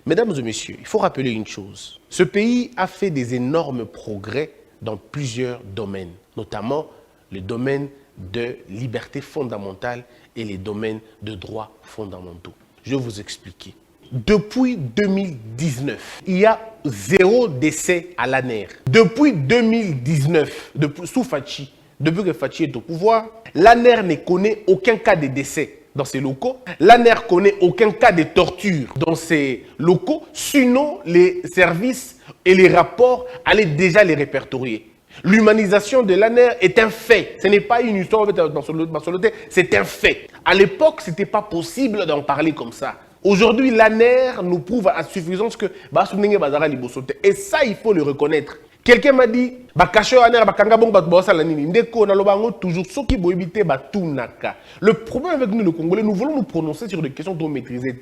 Mesdames et messieurs, il faut rappeler une chose. Ce pays a fait des énormes progrès dans plusieurs domaines, notamment le domaine de liberté fondamentale et les domaines de droits fondamentaux. Je vais vous expliquer. Depuis 2019, il y a 0 décès à l'ANER. Depuis 2019, sous Fachi, depuis que Fachi est au pouvoir, l'ANER ne connaît aucun cas de décès dans ses locaux. L'ANER ne connaît aucun cas de torture dans ses locaux. Sinon, les services et les rapports allaient déjà les répertorier. L'humanisation de l'ANER est un fait. Ce n'est pas une histoire dans son c'est un fait. À l'époque, ce n'était pas possible d'en parler comme ça. Aujourd'hui, l'ANER nous prouve à suffisance que et ça, il faut le reconnaître. Quelqu'un m'a dit, le problème avec nous, les Congolais, nous voulons nous prononcer sur des questions dont maîtriser.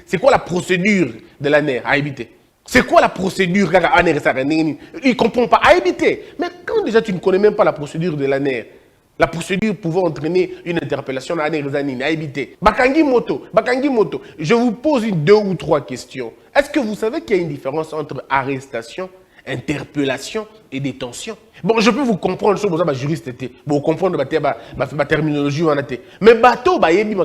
C'est quoi la procédure de l'ANER à éviter? C'est quoi la procédure? Il ne comprend pas. À éviter. Mais quand déjà tu ne connais même pas la procédure de l'ANER, la procédure pouvant entraîner une interpellation à éviter. Bakangi Moto, je vous pose 2 ou 3 questions. Est-ce que vous savez qu'il y a une différence entre arrestation, interpellation et détention? Bon, je peux vous comprendre, je suis juriste, vous comprendre ma terminologie. Mais bateau, l'ANER,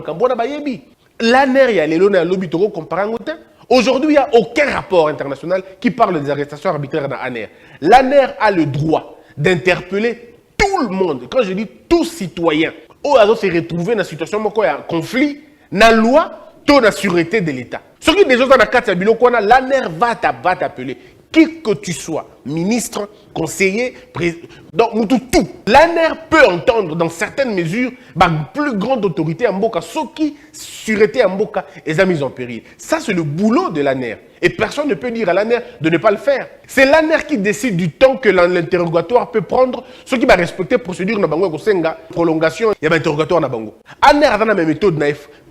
il y a les lois à l'obit comparé à l'autre. Aujourd'hui, il n'y a aucun rapport international qui parle des arrestations arbitraires dans l'ANER. L'ANER a le droit d'interpeller tout le monde. Quand je dis tout citoyen, on se retrouver dans une situation où il y a un conflit, dans la loi, dans la sûreté de l'État. Ce qui est déjà dans la carte de l'ANER va t'appeler. Qui que tu sois, ministre, conseiller, président, tout. L'ANER peut entendre dans certaines mesures la plus grande autorité en Mboka, ce qui sûreté en Mboka est mise en péril. Ça, c'est le boulot de l'ANER. Et personne ne peut dire à l'ANER de ne pas le faire. C'est l'ANER qui décide du temps que l'interrogatoire peut prendre, ce qui va respecter la procédure de la prolongation, il y a un interrogatoire dans Bango. l'ANER a une méthode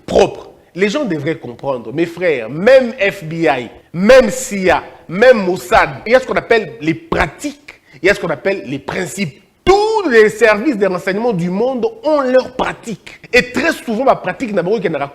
propre. Les gens devraient comprendre, mes frères, même FBI, même CIA, même Mossad, il y a ce qu'on appelle les pratiques, il y a ce qu'on appelle les principes. Tous les services de renseignement du monde ont leurs pratiques. Et très souvent, la pratique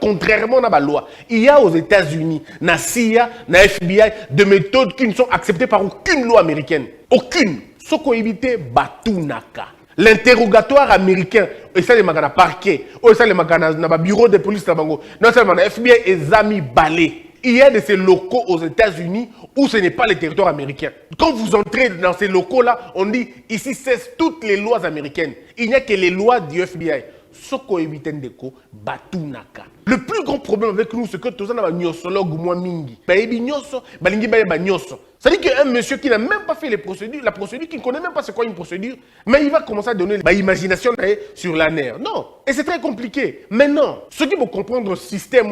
contrairement à la loi. Il y a aux États-Unis, na CIA, na FBI, des méthodes qui ne sont acceptées par aucune loi américaine. Aucune. Ce qu'on évite, Batunaka. L'interrogatoire américain, et ça les magana parquet, ou ça les magana na bureau de police na bango, non seulement la FBI et Zami Balé. Il y a de ces locaux aux États-Unis où ce n'est pas le territoire américain. Quand vous entrez dans ces locaux-là, on dit ici cessent toutes les lois américaines. Il n'y a que les lois du FBI. Soko evitendeko batunaka. Le plus grand problème avec nous, c'est que tous on a nyosologue moins mingi. Baebi nyoso, balingi baeba nyoso. C'est-à-dire qu'un monsieur qui n'a même pas fait les procédures, la procédure, qui ne connaît même pas c'est quoi une procédure, mais il va commencer à donner l'imagination sur l'ANER. Non. Et c'est très compliqué. Mais non. Ceux qui vont comprendre le système,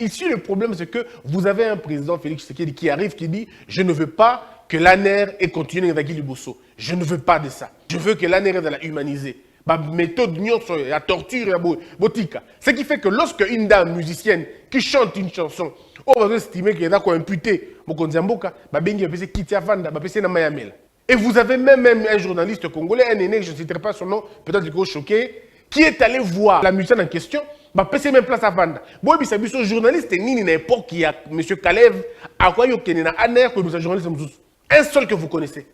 ici le problème, c'est que vous avez un président Félix Tshisekedi qui arrive, qui dit « Je ne veux pas que l'ANER ait continué avec Liboso. Je ne veux pas de ça. Je veux que l'ANER ait de la humaniser. » Méthode la torture et botika. Ce qui fait que lorsque une dame musicienne qui chante une chanson, on va estimer qu'elle a imputé et vous avez même un journaliste congolais, un aîné, je ne citerai pas son nom, peut-être qu'il est choqué, qui est allé voir la musicienne en question, passer même place à Vanda. Bon, il s'agit de journaliste, ni n'importe qui, M. Kalev, à quoi il y a un que nous sommes journalistes. Un seul que vous connaissez.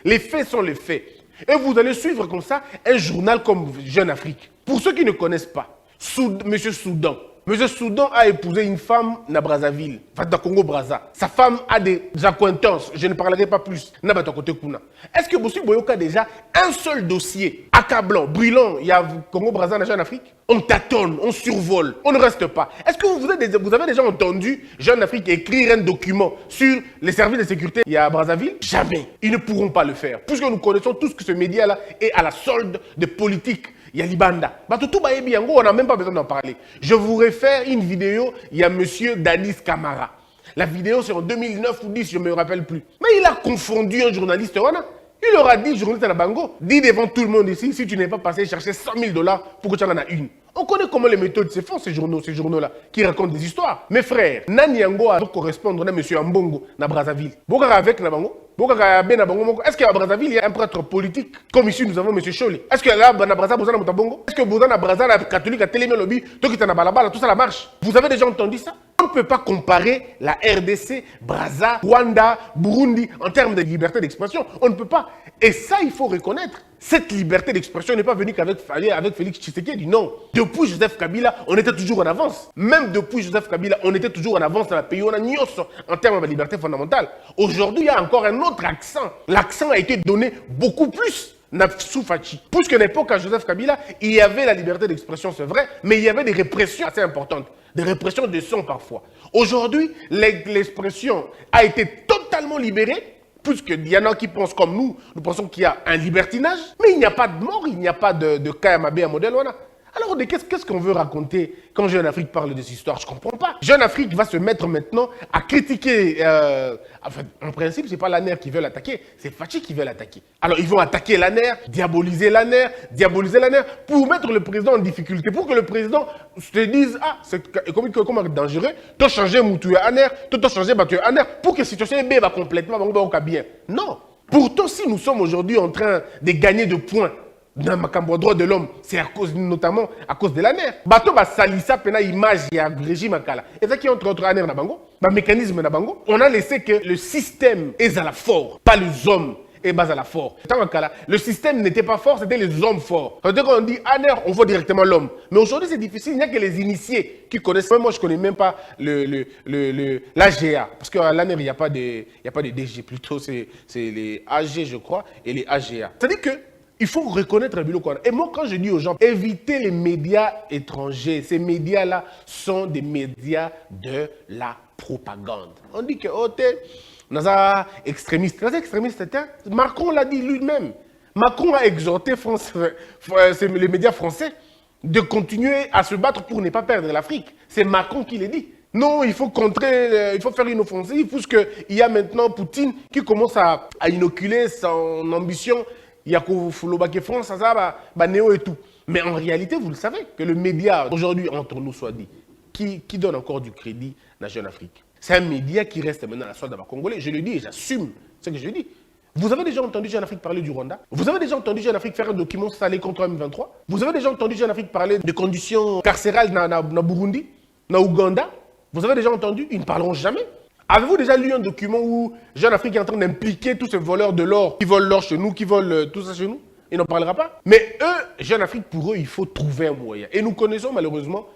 Les faits sont les faits. Et vous allez suivre comme ça un journal comme Jeune Afrique. Pour ceux qui ne connaissent pas, M. Soudan. M. Soudan a épousé une femme à Brazzaville, dans Congo-Brazza. Sa femme a des accointances, je ne parlerai pas plus. Est-ce que vous avez déjà un seul dossier accablant, brûlant, il y a Congo-Brazza en Jeune Afrique? On tâtonne, on survole, on ne reste pas. Est-ce que vous avez déjà entendu Jeune Afrique écrire un document sur les services de sécurité il y a Brazzaville? Jamais. Ils ne pourront pas le faire. Puisque nous connaissons tous que ce média-là est à la solde de politique. Il y a Libanda. On n'a même pas besoin d'en parler. Je vous réfère une vidéo, il y a M. Dadis Camara. La vidéo, c'est en 2009 ou 10, je ne me rappelle plus. Mais il a confondu un journaliste. Il leur a dit, journaliste à la Bango, dis devant tout le monde ici, si tu n'es pas passé chercher $100 000 pour que tu en aies une. On connaît comment les méthodes se font, ces journaux-là, qui racontent des histoires. Mes frères, Nani Yango a correspondre à M. Ambongo, na Brazzaville. Bokaka avec Nabango. Est-ce qu'à Brazzaville, il y a un prêtre politique? Comme ici, nous avons M. Choli. Est-ce que là, à Brazzaville, vous avez Est-ce que vous avez à Brazzaville, la catholique, à Télémé Lobby, tout qui est en balabala, tout ça, la marche? Vous avez déjà entendu ça? On ne peut pas comparer la RDC, Brazza, Rwanda, Burundi en termes de liberté d'expression. On ne peut pas. Et ça, il faut reconnaître. Cette liberté d'expression n'est pas venue qu'avec Félix Tshisekedi, non. Depuis Joseph Kabila, on était toujours en avance. Même depuis Joseph Kabila, on était toujours en avance dans la pays. On a nyos en termes de liberté fondamentale. Aujourd'hui, il y a encore un autre accent. L'accent a été donné beaucoup plus. Nafsoufachi. Puisque à l'époque, à Joseph Kabila, il y avait la liberté d'expression, c'est vrai, mais il y avait des répressions assez importantes. Des répressions de son parfois. Aujourd'hui, l'expression a été totalement libérée, puisqu'il y en a qui pensent comme nous pensons qu'il y a un libertinage, mais il n'y a pas de mort, il n'y a pas de KMAB à modèle. Voilà. Alors, qu'est-ce qu'on veut raconter quand Jeune Afrique parle de ces histoires? Je ne comprends pas. Jeune Afrique va se mettre maintenant à critiquer. Enfin, en principe, ce n'est pas l'ANER qui veut l'attaquer, c'est Fachi qui veut l'attaquer. Alors, ils vont attaquer l'ANER, diaboliser l'ANER, pour mettre le président en difficulté, pour que le président se dise, ah, c'est comment dangereux, tu as changé Moutou à ANER, tu as changé Batu à ANER, pour que la situation va complètement bien. Non. Pourtant, si nous sommes aujourd'hui en train de gagner de points, dans ma droit de l'homme, c'est notamment à cause de l'ANER. Bato ba salisa pena image ya régime akala. Et ça qui entre autres ANER na bango, ba mécanisme na bango, on a laissé que le système est à la fort, pas les hommes est bas à la fort. Le système n'était pas fort, c'était les hommes forts. C'est-à-dire qu'on dit ANER, on voit directement l'homme. Mais aujourd'hui c'est difficile, il n'y a que les initiés qui connaissent. Moi je ne connais même pas l'AGA, parce qu'à l'ANER il n'y a pas de DG, plutôt c'est les AG je crois, et les AGA. C'est-à-dire que il faut reconnaître le boulot qu'on a. Et moi, quand je dis aux gens, évitez les médias étrangers. Ces médias-là sont des médias de la propagande. On dit que, oh, t'es extrémiste. Les extrémistes, Macron l'a dit lui-même. Macron a exhorté les médias français de continuer à se battre pour ne pas perdre l'Afrique. C'est Macron qui l'a dit. Non, il faut contrer, il faut faire une offensive, puisqu'il y a maintenant Poutine qui commence à inoculer son ambition. Il y a que France, ça, Néo et tout. Mais en réalité, vous le savez, que le média, aujourd'hui, entre nous soit dit, qui donne encore du crédit à la Jeune Afrique. C'est un média qui reste maintenant à la sorte de Congolais. Je le dis et j'assume ce que je dis. Vous avez déjà entendu Jeune Afrique parler du Rwanda? Vous avez déjà entendu Jeune Afrique faire un document salé contre M23? Vous avez déjà entendu Jeune Afrique parler des conditions carcérales dans Burundi, dans Ouganda? Vous avez déjà entendu? Ils ne parleront jamais. Avez-vous déjà lu un document où Jeune Afrique est en train d'impliquer tous ces voleurs de l'or, qui volent l'or chez nous, qui volent tout ça chez nous? Il n'en parlera pas. Mais eux, Jeune Afrique, pour eux, il faut trouver un moyen. Et nous connaissons malheureusement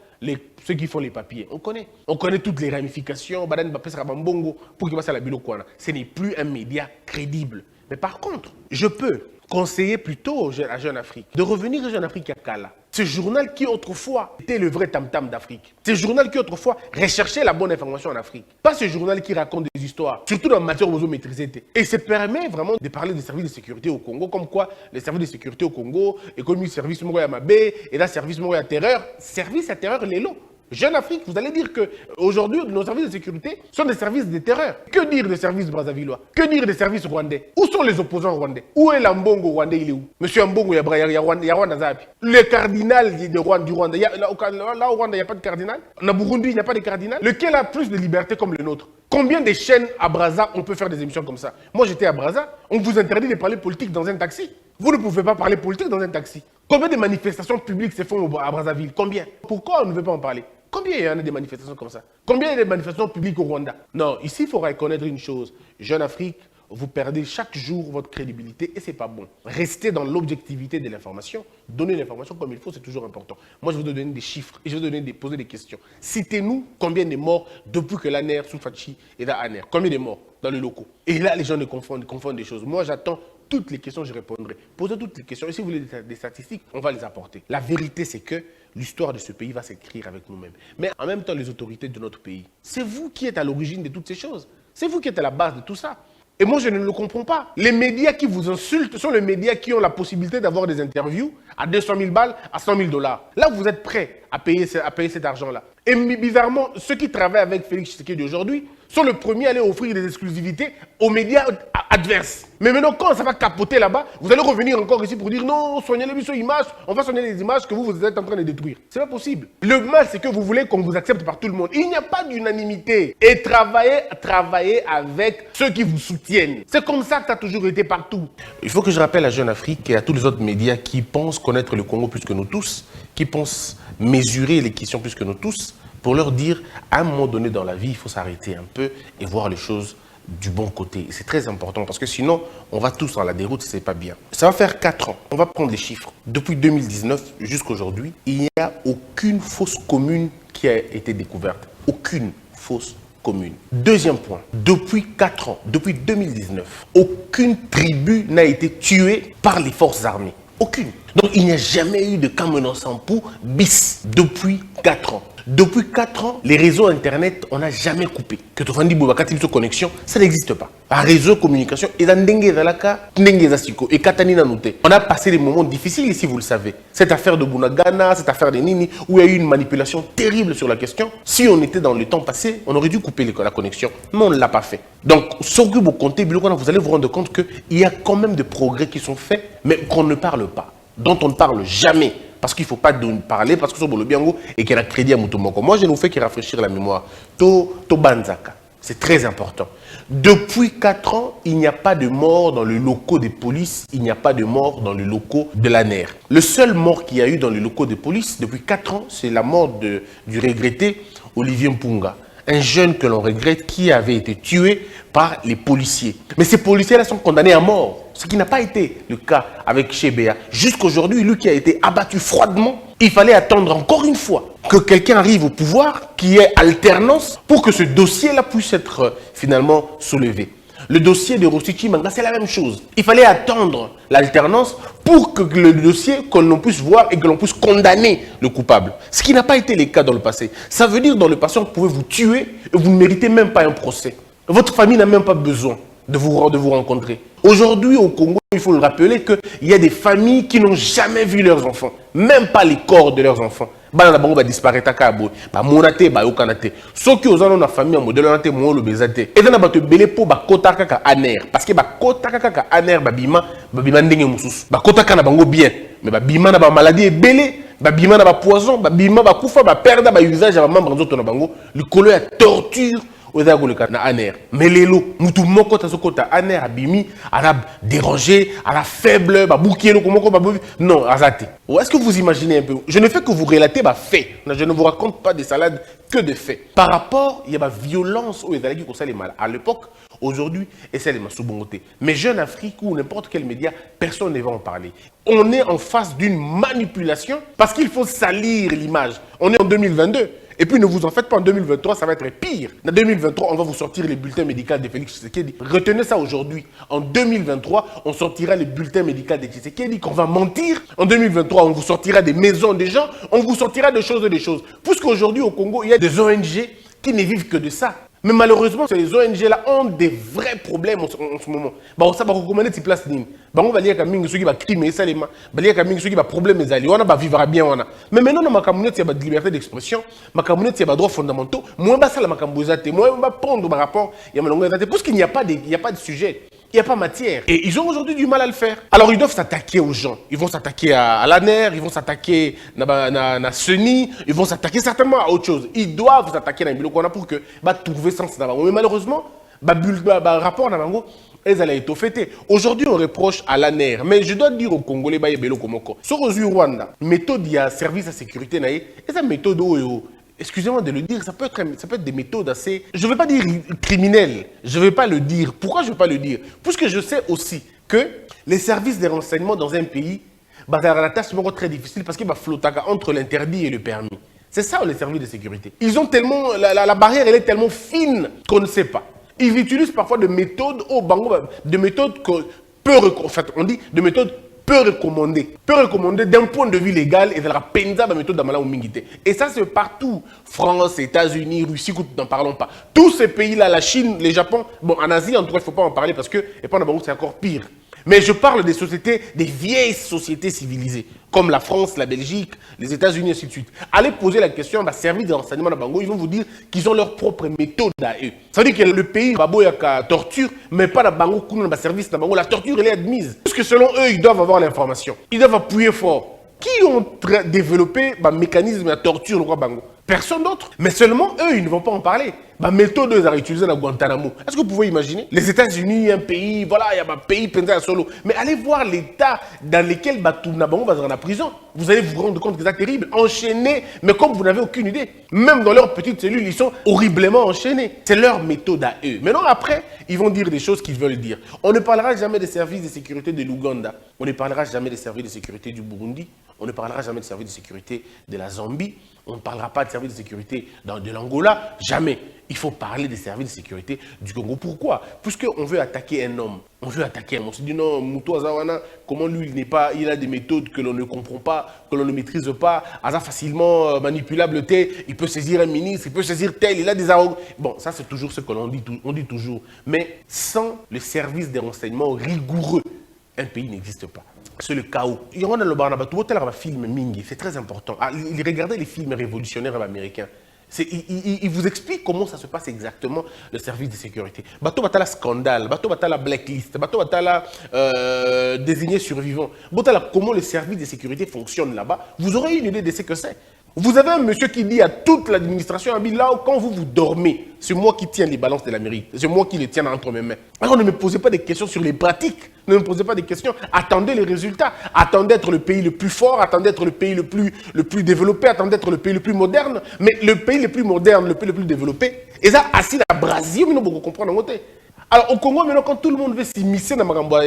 ceux qui font les papiers. On connaît toutes les ramifications. Pour qu'il passe à la Bilokwana. Ce n'est plus un média crédible. Mais par contre, je peux conseiller plutôt à Jeune Afrique de revenir à Jeune Afrique à Kala. Ce journal qui autrefois était le vrai tam-tam d'Afrique. Ce journal qui autrefois recherchait la bonne information en Afrique. Pas ce journal qui raconte des histoires, surtout dans la matière où vous maîtrisez. Et ça permet vraiment de parler des services de sécurité au Congo, comme quoi les services de sécurité au Congo, économie, service Moroya Mabé, et là, service Moroya Terreur, service à terreur, les lots. Jeune Afrique, vous allez dire qu'aujourd'hui, nos services de sécurité sont des services de terreur. Que dire des services brassavillois? Que dire des services rwandais? Où sont les opposants rwandais? Où est l'Ambongo rwandais? Il est où? Monsieur Ambongo, il y a Rwanda Zapi. Le cardinal du Rwanda, là au Rwanda, il n'y a pas de cardinal. En Burundi, il n'y a pas de cardinal. Lequel a plus de liberté comme le nôtre? Combien de chaînes à Brazza on peut faire des émissions comme ça? Moi, j'étais à Brazza, on vous interdit de parler politique dans un taxi. Vous ne pouvez pas parler politique dans un taxi. Combien de manifestations publiques se font à Brazzaville? Combien? Pourquoi on ne veut pas en parler? Combien il y en a des manifestations comme ça? Combien il y a des manifestations publiques au Rwanda? Non, ici, il faut reconnaître une chose. Jeune Afrique, vous perdez chaque jour votre crédibilité et ce n'est pas bon. Restez dans l'objectivité de l'information. Donner l'information comme il faut, c'est toujours important. Moi, je vais vous donner des chiffres et je vais poser des questions. Citez-nous combien de morts depuis que l'ANER, Soufachi est dans l'ANER. Combien de morts dans les locaux? Et là, les gens confondent des choses. Moi, j'attends toutes les questions, je répondrai. Posez toutes les questions. Et si vous voulez des statistiques, on va les apporter. La vérité, c'est que l'histoire de ce pays va s'écrire avec nous-mêmes. Mais en même temps, les autorités de notre pays, c'est vous qui êtes à l'origine de toutes ces choses. C'est vous qui êtes à la base de tout ça. Et moi, je ne le comprends pas. Les médias qui vous insultent sont les médias qui ont la possibilité d'avoir des interviews à 200 000 balles, à 100 000 $. Là, vous êtes prêts à payer cet argent-là. Et bizarrement, ceux qui travaillent avec Félix Tshisekedi aujourd'hui sont les premiers à aller offrir des exclusivités aux médias adverses. Mais maintenant, quand ça va capoter là-bas, vous allez revenir encore ici pour dire non, soignez les images, on va soigner les images que vous êtes en train de détruire. C'est pas possible. Le mal, c'est que vous voulez qu'on vous accepte par tout le monde. Il n'y a pas d'unanimité. Et travaillez avec ceux qui vous soutiennent. C'est comme ça que ça a toujours été partout. Il faut que je rappelle à Jeune Afrique et à tous les autres médias qui pensent connaître le Congo plus que nous tous, qui pensent mesurer les questions plus que nous tous, pour leur dire, à un moment donné dans la vie, il faut s'arrêter un peu et voir les choses du bon côté. C'est très important parce que sinon, on va tous dans la déroute, c'est pas bien. Ça va faire 4 ans. On va prendre les chiffres. Depuis 2019 jusqu'à aujourd'hui, il n'y a aucune fosse commune qui a été découverte. Aucune fosse commune. Deuxième point, depuis 4 ans, depuis 2019, aucune tribu n'a été tuée par les forces armées. Aucune. Donc il n'y a jamais eu de Kameno Sampou bis depuis 4 ans. Depuis 4 ans, les réseaux Internet, on n'a jamais coupé. Que tu fasses Boubakati de connexion, ça n'existe pas. Un réseau de communication, et on a passé des moments difficiles ici, vous le savez. Cette affaire de Bunagana, cette affaire de Nini, où il y a eu une manipulation terrible sur la question. Si on était dans le temps passé, on aurait dû couper la connexion. Mais on ne l'a pas fait. Donc, sur vous comptez, vous allez vous rendre compte qu'il y a quand même des progrès qui sont faits, mais qu'on ne parle pas, dont on ne parle jamais. Parce qu'il ne faut pas parler, parce que c'est le biango et qu'il y a crédit à Moutoumoko. Moi, je ne fais que rafraîchir la mémoire. To Banzaka, c'est très important. Depuis 4 ans, il n'y a pas de mort dans les locaux des polices, il n'y a pas de mort dans les locaux de l'ANER. Le seul mort qu'il y a eu dans les locaux de police depuis 4 ans, c'est la mort du regretté Olivier Mpunga. Un jeune que l'on regrette qui avait été tué par les policiers. Mais ces policiers-là sont condamnés à mort. Ce qui n'a pas été le cas avec Chebea. Jusqu'aujourd'hui, lui qui a été abattu froidement, il fallait attendre encore une fois que quelqu'un arrive au pouvoir, qui ait alternance, pour que ce dossier-là puisse être finalement soulevé. Le dossier de Rosichi Manga, c'est la même chose. Il fallait attendre l'alternance pour que le dossier, que l'on puisse voir et que l'on puisse condamner le coupable. Ce qui n'a pas été le cas dans le passé. Ça veut dire dans le passé, on pouvait vous tuer et vous ne méritez même pas un procès. Votre famille n'a même pas besoin de vous rencontrer. Aujourd'hui, au Congo, il faut le rappeler qu'il y a des familles qui n'ont jamais vu leurs enfants, même pas les corps de leurs enfants. Bana bango ba disparaître ka bo ba monate ba yokanate soki ozana na famille modèle na te mo lo bezate et na bato belé po ba kota kaka aner parce que ba kota kaka aner ba bima ndenge mususu ba kota kana bango bien mais ba bima na ba maladie belé ba bima na ba poison ba bima ba kufa ba perdre ba usage ba membre nzoto na bango likolo ya torture na aner mais lelo mutu moko tasokota aner abimi arabe dérangé à la faible ba boukielo komoko ba non azate. Est-ce que vous imaginez un peu? Je ne fais que vous relater ba fait. Je ne vous raconte pas des salades que de faits. Par rapport il y a ba violence au ezalaki ko sala mal à l'époque, aujourd'hui et celle ma soubongoté. Mais Jeune Afrique ou n'importe quel média, personne ne va en parler. On est en face d'une manipulation parce qu'il faut salir l'image. On est en 2022. Et puis ne vous en faites pas, en 2023, ça va être pire. En 2023, on va vous sortir les bulletins médicaux de Félix Tshisekedi. Retenez ça aujourd'hui. En 2023, on sortira les bulletins médicaux de Tshisekedi, qu'on va mentir. En 2023, on vous sortira des maisons des gens, on vous sortira des choses et des choses. Puisqu'aujourd'hui, au Congo, il y a des ONG qui ne vivent que de ça. Mais malheureusement, ces ONG-là ont des vrais problèmes en ce moment. Bah, ça va recommander ces places lignes. Bah, on va dire que ceux qui va crimer ça les mains, bah, dire que ceux qui va problème les alliés, on va vivre bien, on a. Mais maintenant, dans ma communauté, il y a de liberté d'expression, ma communauté, il y a des droits fondamentaux. Moi, bah ça, la ma communauté, moi, on va prendre ma rapport, il y a ma longueur d'année, parce qu'il n'y a pas de sujet. Il n'y a pas matière. Et ils ont aujourd'hui du mal à le faire. Alors, ils doivent s'attaquer aux gens. Ils vont s'attaquer à l'ANER, ils vont s'attaquer à SENI, ils vont s'attaquer certainement à autre chose. Ils doivent s'attaquer à Mbilo pour que trouver sens. Mais malheureusement, rapport ils allaient être fêtés. Aujourd'hui, on reproche à l'ANER. Mais je dois dire aux Congolais, sur aux Rwanda, méthode, il y a service à sécurité, et cette méthode, excusez-moi de le dire, ça peut être des méthodes assez... Je ne veux pas dire criminelles, je ne veux pas le dire. Pourquoi je ne veux pas le dire? Puisque je sais aussi que les services de renseignement dans un pays, la tâche est très difficile parce qu'il va flotter entre l'interdit et le permis. C'est ça les services de sécurité. Ils ont tellement... La barrière, elle est tellement fine qu'on ne sait pas. Ils utilisent parfois des méthodes, des méthodes que en fait, on dit de méthodes peu recommandées d'un point de vue légal et de la penza la méthode d'amala ou mingité. Et ça c'est partout, France, États-Unis, Russie, n'en parlons pas. Tous ces pays-là, la Chine, le Japon, bon en Asie en tout cas il ne faut pas en parler parce que et pendant c'est encore pire. Mais je parle des sociétés, des vieilles sociétés civilisées, comme la France, la Belgique, les États-Unis, ainsi de suite. Allez poser la question, bah, service de renseignement de Bango, ils vont vous dire qu'ils ont leur propre méthode à eux. Ça veut dire que le pays, il y a torture, mais pas de Bango, dans service de Bango. La torture, elle est admise. Parce que selon eux, ils doivent avoir l'information. Ils doivent appuyer fort. Qui ont développé un mécanisme de torture le roi Bango? Personne d'autre. Mais seulement eux, ils ne vont pas en parler. La méthode qu'ils ont utilisée dans Guantanamo. Est-ce que vous pouvez imaginer? Les États-Unis, un pays, voilà, il y a un pays pendant à solo. Mais allez voir l'état dans lequel Bango va dans la prison. Vous allez vous rendre compte que c'est terrible. Enchaînés, mais comme vous n'avez aucune idée. Même dans leurs petites cellules, ils sont horriblement enchaînés. C'est leur méthode à eux. Maintenant, après, ils vont dire des choses qu'ils veulent dire. On ne parlera jamais des services de sécurité de l'Ouganda. On ne parlera jamais des services de sécurité du Burundi. On ne parlera jamais des services de sécurité de la Zambie. On ne parlera pas de services de sécurité de l'Angola. Jamais. Il faut parler des services de sécurité du Congo. Pourquoi? Puisqu'on veut attaquer un homme. On veut attaquer un homme. On se dit non, Moutou Azawana, comment lui, il a des méthodes que l'on ne comprend pas, que l'on ne maîtrise pas. Aza facilement manipulable, il peut saisir un ministre, il peut saisir tel, il a des arrogances. Bon, ça c'est toujours ce que l'on dit, on dit toujours. Mais sans le service de renseignement rigoureux, un pays n'existe pas. C'est le chaos. Il y a un film Mingi, c'est très important. Regardez les films révolutionnaires américains. Il vous explique comment ça se passe exactement, le service de sécurité. Bateau Batala scandale, bateau Batala blacklist, bateau Batala désigné survivant. Comment le service de sécurité fonctionne là-bas, vous aurez une idée de ce que c'est. Vous avez un monsieur qui dit à toute l'administration, là, quand vous dormez, c'est moi qui tiens les balances de l'Amérique. C'est moi qui les tiens entre mes mains. Alors ne me posez pas des questions sur les pratiques. Ne me posez pas des questions. Attendez les résultats. Attendez d'être le pays le plus fort. Attendez d'être le pays le plus développé. Attendez d'être le pays le plus moderne. Mais le pays le plus moderne, le pays le plus développé, et ça, assis à Brésil, mais nous pouvons comprendre en côté. Alors au Congo, maintenant, quand tout le monde veut s'immiscer dans on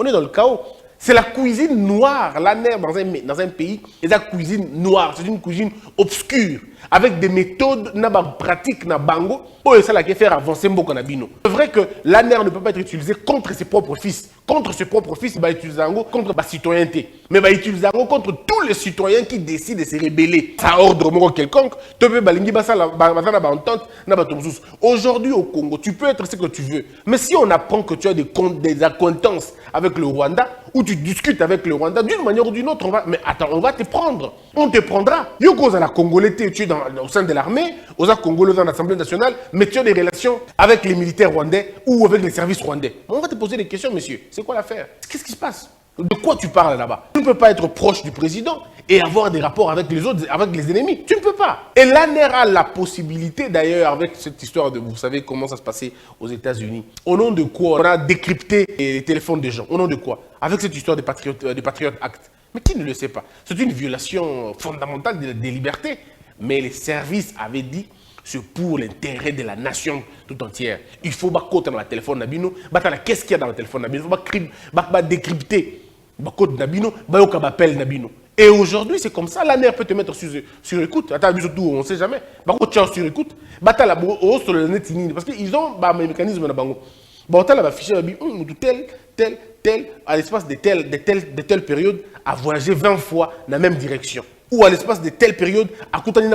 est dans le chaos. C'est la cuisine noire, dans un pays, c'est la cuisine noire, c'est une cuisine obscure, avec des méthodes pratiques na bango, pour ça qui faire avancer Mboko Nabino. C'est vrai que l'ANER ne peut pas être utilisé contre ses propres fils. Contre ses propres fils, il va utiliser contre la citoyenneté. Mais il va utiliser contre tous les citoyens qui décident de se rebeller. Ça ordre quelconque. Aujourd'hui au Congo, tu peux être ce que tu veux. Mais si on apprend que tu as des acquaintances avec le Rwanda, ou tu discutes avec le Rwanda, d'une manière ou d'une autre, on va te prendre. On te prendra. Yoko à la Congolais, tu es au sein de l'armée, aux Congolais dans l'Assemblée nationale, mais tu as des relations avec les militaires rwandais ou avec les services rwandais. On va te poser des questions, monsieur. C'est quoi l'affaire? Qu'est-ce qui se passe? De quoi tu parles là-bas? Tu ne peux pas être proche du président et avoir des rapports avec les autres, avec les ennemis. Tu ne peux pas. Et l'ANER a la possibilité, d'ailleurs, avec cette histoire de, vous savez comment ça se passait aux États-Unis. Au nom de quoi on a décrypté les téléphones des gens? Au nom de quoi? Avec cette histoire des Patriot Act. Mais qui ne le sait pas? C'est une violation fondamentale des libertés. Mais les services avaient dit, c'est pour l'intérêt de la nation tout entière. Il faut côté dans le téléphone Nabino, qu'est-ce qu'il y a dans le téléphone Nabino? Il faut décrypter côté Nabino, appel Nabino. Et aujourd'hui, c'est comme ça, l'ANER peut te mettre sur écoute. Attends, surtout, on ne sait jamais. Tu es sur écoute. Sur le net, parce qu'ils ont un mécanisme. Tel, à l'espace de telle période, a voyagé 20 fois dans la même direction. Ou à l'espace de telle période, à tel,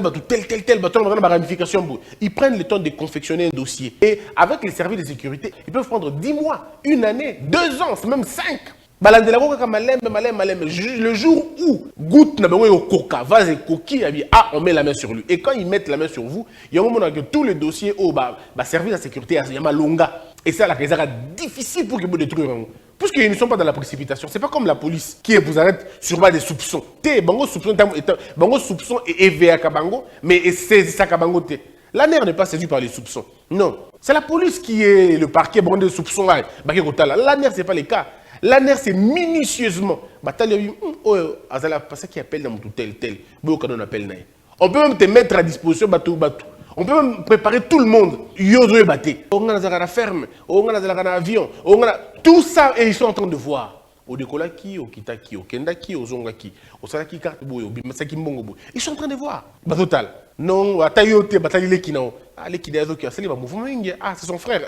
ramification. Ils prennent le temps de confectionner un dossier. Et avec les services de sécurité, ils peuvent prendre 10 mois, 1 année, 2 ans, même 5. Le jour où goutte au coca, vase et coquille, on met la main sur lui. Et quand ils mettent la main sur vous, il y a un moment que tous les dossiers au service de sécurité, il y a longa. Et ça, ça sera difficile pour que vous détruisez. Puisqu'ils ne sont pas dans la précipitation. Ce n'est pas comme la police qui vous arrête sur base des soupçons. Bango soupçon et EVA Kabango, mais c'est ça Kabango. L'ANER n'est pas séduit par les soupçons. Non. C'est la police qui est le parquet bon de soupçons. L'ANER, ce n'est pas le cas. L'ANER, c'est minutieusement. Qui appelle dans tel. On peut même te mettre à disposition bateau. On peut même préparer tout le monde. On a la ferme, on a l'avion, tout ça, et ils sont en train de voir. Au Dekolaki, au Kitaki, au Kendaki, au Zongaki, au Salaki Kartboy, au Bimasaki Mbongo. Ils sont en train de voir. Total. Non, à Tayote, Batali Lekina. Ah, Lekidazo qui a salé, mouvement Mingi. Ah, c'est son frère.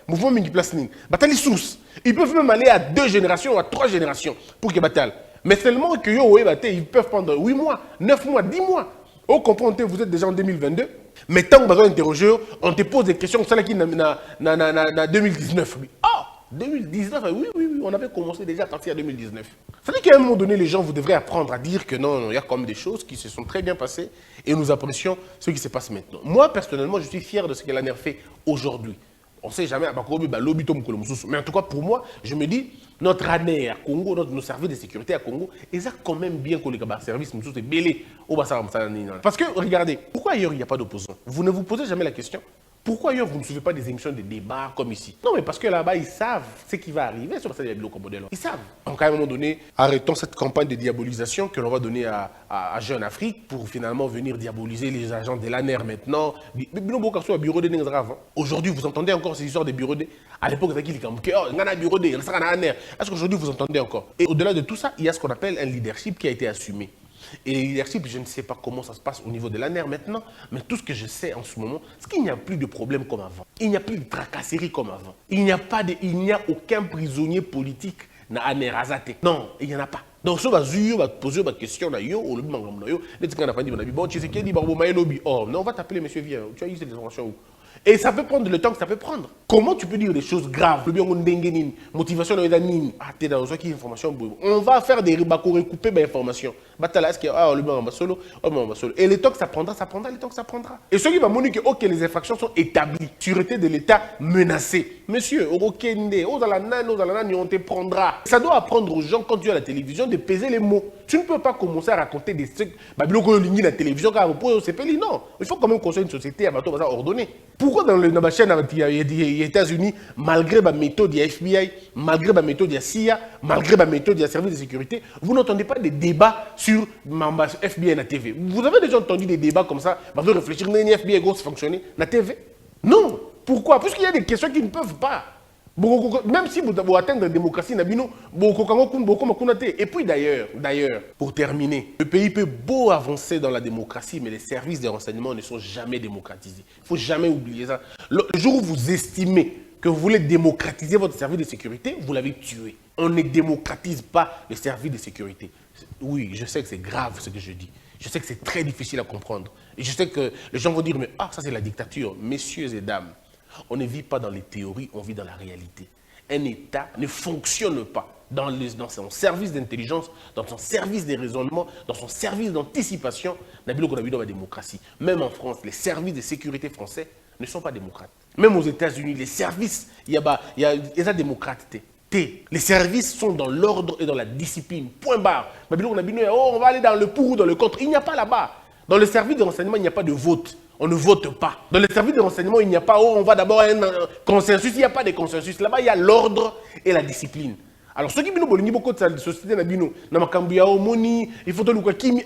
Mouvement Mingi Plasning. Batali Sous. Ils peuvent même aller à 2 générations, à 3 générations pour qu'ils battent. Mais seulement que ils peuvent prendre 8 mois, 9 mois, 10 mois. Au comprend, vous êtes déjà en 2022. Mais tant que vous avez interrogé, on te pose des questions, ça là qui en 2019. Oh, 2019, oui, on avait commencé déjà à partir de 2019. Ça veut dire qu'à un moment donné, les gens, vous devrez apprendre à dire que non, il y a quand même des choses qui se sont très bien passées et nous apprécions ce qui se passe maintenant. Moi, personnellement, je suis fier de ce que l'ANER fait aujourd'hui. On ne sait jamais, mais en tout cas, pour moi, je me dis, notre ANER à Congo, nos services de sécurité à Congo, ils ont quand même bien que les services nous sont belés. Parce que, regardez, pourquoi ailleurs il n'y a pas d'opposants? Vous ne vous posez jamais la question. Pourquoi ailleurs vous ne suivez pas des émissions de débat comme ici? Non, mais parce que là-bas, ils savent ce qui va arriver sur le modèle. Ils savent. Donc, à un moment donné, arrêtons cette campagne de diabolisation que l'on va donner à Jeune Afrique pour finalement venir diaboliser les agents de l'ANER maintenant. Aujourd'hui, vous entendez encore ces histoires de bureaux de... À l'époque, il y a bureau de... Est-ce qu'aujourd'hui, vous entendez encore? Et au-delà de tout ça, il y a ce qu'on appelle un leadership qui a été assumé. Et le leadership, je ne sais pas comment ça se passe au niveau de l'ANER maintenant, mais tout ce que je sais en ce moment, c'est qu'il n'y a plus de problème comme avant. Il n'y a plus de tracasserie comme avant. Il n'y a aucun prisonnier politique dans l'ANER Azate. Non, il n'y en a pas. Donc, si on va poser une question, oh non, on va t'appeler monsieur Vieux, tu as eu cette information où? Et ça peut prendre le temps que ça peut prendre. Comment tu peux dire des choses graves? Motivation, on va faire des ribacos, recouper des informations. Et le temps que ça prendra, le temps que ça prendra. Et ce qui va montrer que les infractions sont établies. Sûreté de l'État menacée. Monsieur, on te prendra. Ça doit apprendre aux gens, quand tu es à la télévision, de peser les mots. Tu ne peux pas commencer à raconter des trucs. La télévision, non. Il faut quand même construire une société ordonnée. Pourquoi dans la chaîne des États-Unis, malgré la méthode du FBI, malgré la méthode de la CIA, malgré la méthode du service de sécurité, vous n'entendez pas des débats sur le FBI et la TV? Vous avez déjà entendu des débats comme ça? Vous réfléchir, le FBI va fonctionner la TV? Non. Pourquoi? Parce qu'il y a des questions qui ne peuvent pas. Même si vous atteindre la démocratie, et puis d'ailleurs, pour terminer, le pays peut beau avancer dans la démocratie, mais les services de renseignement ne sont jamais démocratisés. Il ne faut jamais oublier ça. Le jour où vous estimez que vous voulez démocratiser votre service de sécurité, vous l'avez tué. On ne démocratise pas le service de sécurité. Oui, je sais que c'est grave ce que je dis. Je sais que c'est très difficile à comprendre. Et je sais que les gens vont dire, mais ça c'est la dictature. Messieurs et dames, on ne vit pas dans les théories, on vit dans la réalité. Un État ne fonctionne pas dans son service d'intelligence, dans son service de raisonnement, dans son service d'anticipation. Dans la démocratie. Même en France, les services de sécurité français ne sont pas démocrates. Même aux États-Unis, les services, il y a démocrates. Les services sont dans l'ordre et dans la discipline. Point barre. On va aller dans le pour ou dans le contre. Il n'y a pas là-bas. Dans le service de renseignement, il n'y a pas de vote. On ne vote pas. Dans les services de renseignement, il n'y a pas, on va d'abord à un consensus. Il n'y a pas de consensus. Là-bas, il y a l'ordre et la discipline. Alors, ceux qui ont beaucoup de sociétés, il faut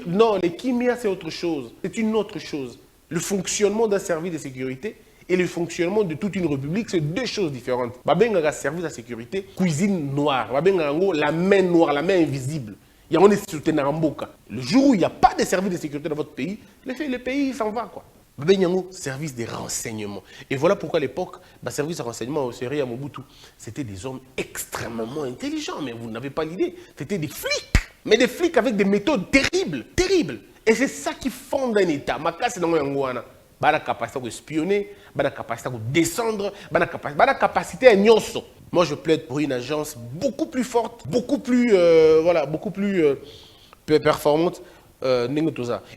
non, les kimia, c'est autre chose. C'est une autre chose. Le fonctionnement d'un service de sécurité et le fonctionnement de toute une république, c'est deux choses différentes. Un service de sécurité, cuisine noire. La main noire, la main invisible. Le jour où il n'y a pas de service de sécurité dans votre pays, le pays s'en va, quoi. Service de renseignement. Et voilà pourquoi à l'époque, le service de renseignement au Séré à Mobutu, c'était des hommes extrêmement intelligents, mais vous n'avez pas l'idée. C'était des flics, mais des flics avec des méthodes terribles, terribles. Et c'est ça qui fonde un État. Ma classe, c'est dans la capacité d'espionner, la capacité de descendre, la capacité à nyonso. Moi, je plaide pour une agence beaucoup plus forte, beaucoup plus, performante.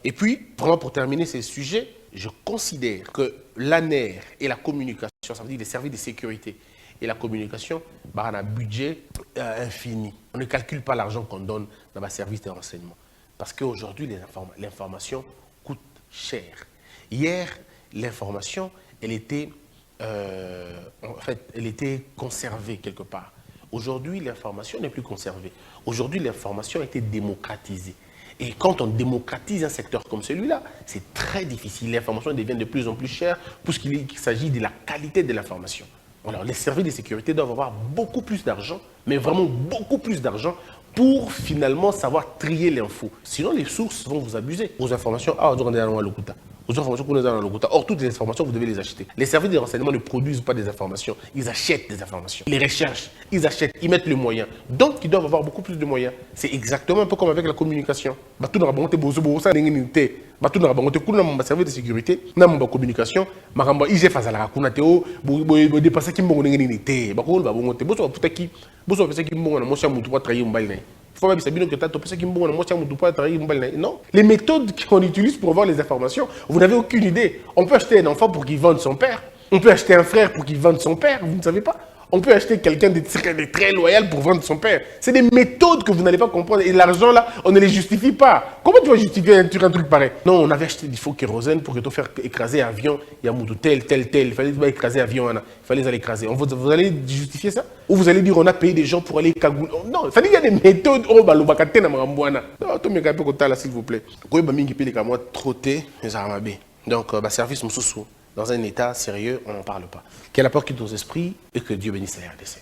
Et puis, pour terminer ces sujets, je considère que l'ANER et la communication, ça veut dire les services de sécurité et la communication, ont un budget infini. On ne calcule pas l'argent qu'on donne dans les services de renseignement. Parce qu'aujourd'hui, l'information coûte cher. Hier, l'information, elle était conservée quelque part. Aujourd'hui, l'information n'est plus conservée. Aujourd'hui, l'information a été démocratisée. Et quand on démocratise un secteur comme celui-là, c'est très difficile. L'information devient de plus en plus chère puisqu'il s'agit de la qualité de l'information. Alors, les services de sécurité doivent avoir beaucoup plus d'argent, mais vraiment beaucoup plus d'argent pour finalement savoir trier l'info. Sinon, les sources vont vous abuser. Aux informations, aux informations qu'on a dans le Logota. Or, toutes les informations, vous devez les acheter. Les services de renseignement ne produisent pas des informations, ils achètent des informations. Ils les recherchent, ils achètent, ils mettent les moyens. Donc, ils doivent avoir beaucoup plus de moyens. C'est exactement un peu comme avec la communication. Tout dans la service de sécurité, dans la communication, ils font ça la kunateo, dépasser qui m'ont n'ité, bakol ba bongote, boso puta qui, boso pesa qui m'ont na mocha mutu pas trahir mbalne. Faut pas savoir que t'as pesa qui m'ont na mocha mutu pas trahir mbalne. Non, les méthodes qu'on utilise pour avoir les informations, vous n'avez aucune idée. On peut acheter un enfant pour qu'il vende son père. On peut acheter un frère pour qu'il vende son père, vous ne savez pas. On peut acheter quelqu'un de très loyal pour vendre son père. C'est des méthodes que vous n'allez pas comprendre. Et l'argent, là, on ne les justifie pas. Comment tu vas justifier un truc pareil? Non, on avait acheté du faux kérosène pour que tu faire écraser tel. Il fallait écraser avion. Il fallait les écraser. Vous allez justifier ça? Ou vous allez dire on a payé des gens pour aller cagouler? Non, il y a des méthodes. Oh, bah, non, tout me capé là, s'il vous plaît. Donc, service Moussoussou. Dans un état sérieux, on n'en parle pas. Quel apport quitte nos esprits et que Dieu bénisse la RDC.